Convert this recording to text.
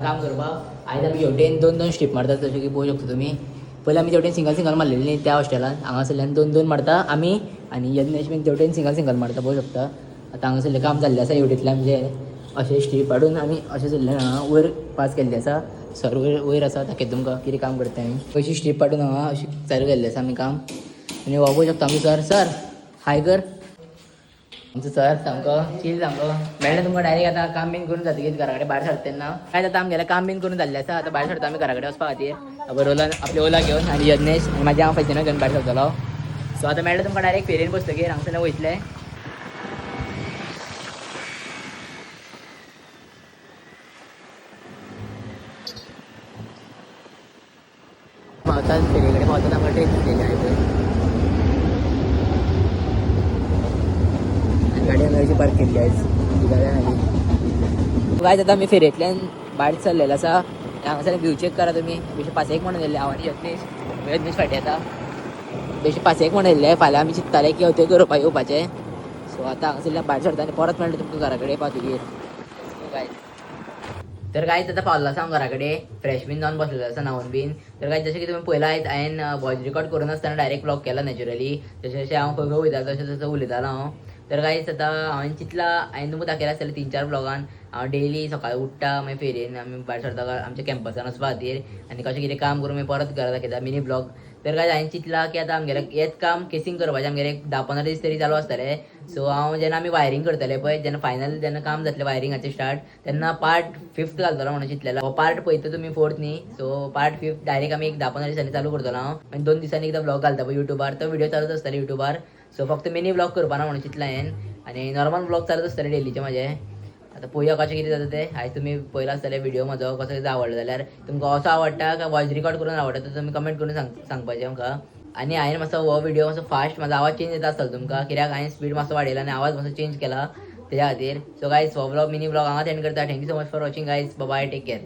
काम करपाक आयज आमी शेवटेन दोन दोन स्ट्रीप मारतात जशें की पळोवं शकता तुमी. पयलीं आमी तेवटेन सिंगल मारलेली त्या हॉस्टेलान हांगासरल्यान दोन दोन मारता आमी आनी यज्ञेश बीन तेवटेन सिंगल मारता पळोवं शकता. आतां हांगासरलें काम जाल्लें आसा हेवटेंतल्यान म्हणजे अशें स्ट्रीप हाडून आमी अशें सरलें हांगा वयर पास केल्लें आसा. सर वयर आसा दाखयता तुमकां कितें काम करता आमी. अशी स्ट्रीप हाडून हांगा अशी चालू केल्लें आसा आमी काम. आनी हो पळोवं शकता आमी सर हाय कर. आमचो सर सामको चिल सामको मेळ्ळें तुमकां डायरेक्ट आतां काम बीन करून जातकीर घरा कडेन भायर सरता तेन्ना काय जाता आमगेलें काम बीन करून जाल्लें आसा. आतां भायर सरता आमी घरा कडेन वचपा खातीर बरोबर आपली ओला घेवन आनी यज्ञेश आनी म्हाज्या हांव फायतीन घेवन भायर सरतलो. सो आतां मेळ्ळें तुमकां डायरेक्ट फेरयेन बसतकीर हांगसरल्यान वयतलें. पावतात फेरये कडेन पावतात आमकां ट्रेन सुटलेली आहा पळय. गाडी हांगा अशी पार्क केल्ली आयज काय जाता आमी फेरयेंतल्यान भायर सरलेलो आसा. हांगासर व्यू चेक करा तुमी. बेश्टे पासेक म्हणून येयल्ले हांव आनी यज्ञेश फाटीं येता. बेश्टे पासेक म्हणून येयल्ले फाल्यां आमी चिंतताले की हॉटेल गरोवपा येवपाचें. सो आतां हांगासरल्यान भायर सरता आनी परत मेळटा तुमकां घरा कडेन पावतकीर. तर काय आतां पावलो आसा हांव घरा कडेन फ्रेश बीन जावन बसलेलो आसा न्हांवून बीन. तर काय जशें की तुमी पळयलां हांवें वॉयस रिकॉर्ड करून आसतना डायरेक्ट ब्लॉग केला नॅचरली. जशें जशें हांव खंय खंय वयतालो तशें तसो उलयतालो हांव. तर कांयच आतां हांवें चिंतलां हांवें तुमकां दाखयलां आसतलें 3-4 ब्लॉगान हांव डेली सकाळीं उठ्ठा मागीर फेरयेन आमी भायर सरता आमच्या कॅम्पसान वचपा खातीर आनी कशें कितें काम करून मागीर परत घरा दाखयता मिनी ब्लॉग. तर काय हांवें चिंतलां की आतां आमगेलें हेंच काम केसिंग करपाचें आमगेलें 10-15 दीस तरी चालू आसतलें. सो हांव जेन्ना आमी वायरींग करतले पळय जेन्ना फायनल जेन्ना काम जातलें वायरिंगाचें स्टार्ट तेन्ना पार्ट 5th घालतलो म्हणून चिंतलेलो. हो पार्ट पळयता तुमी 4th न्ही. सो पार्ट 5th डायरेक्ट आमी एक 10-15 दिसांनी चालू करतलो हांव आनी 2 दिसांनी एकदां ब्लॉग घालता पळय युट्यूबार तो व्हिडिओ चालूच आसतले युट्यूबार. सो फक्त मिनी ब्लॉग करपाना म्हणून चिंतलां हांवें आनी नॉर्मल ब्लॉग चालूच आसतले डेलीचे म्हाजे. आतां पळोवया कशें कितें जाता तें. आयज तुमी पळयला आसतले व्हिडिओ म्हजो कसो कितें आवडलो जाल्यार तुमकां असो आवडटा काय वॉयस रिकॉर्ड करून आवडटा तो तुमी कमेंट करून सांगपाचें आमकां. आनी हांवें मातसो हो व्हिडिओ मातसो फास्ट म्हाजो आवाज चेंज येता आसतलो तुमकां कित्याक हांवें स्पीड मातसो वाडयला आनी आवाज मातसो चेंज केला तेज्या खातीर. सो गायज हो ब्लॉग मिनी ब्लॉग हांगाच एंड करता. Thank you so much for watching guys. Bye take care.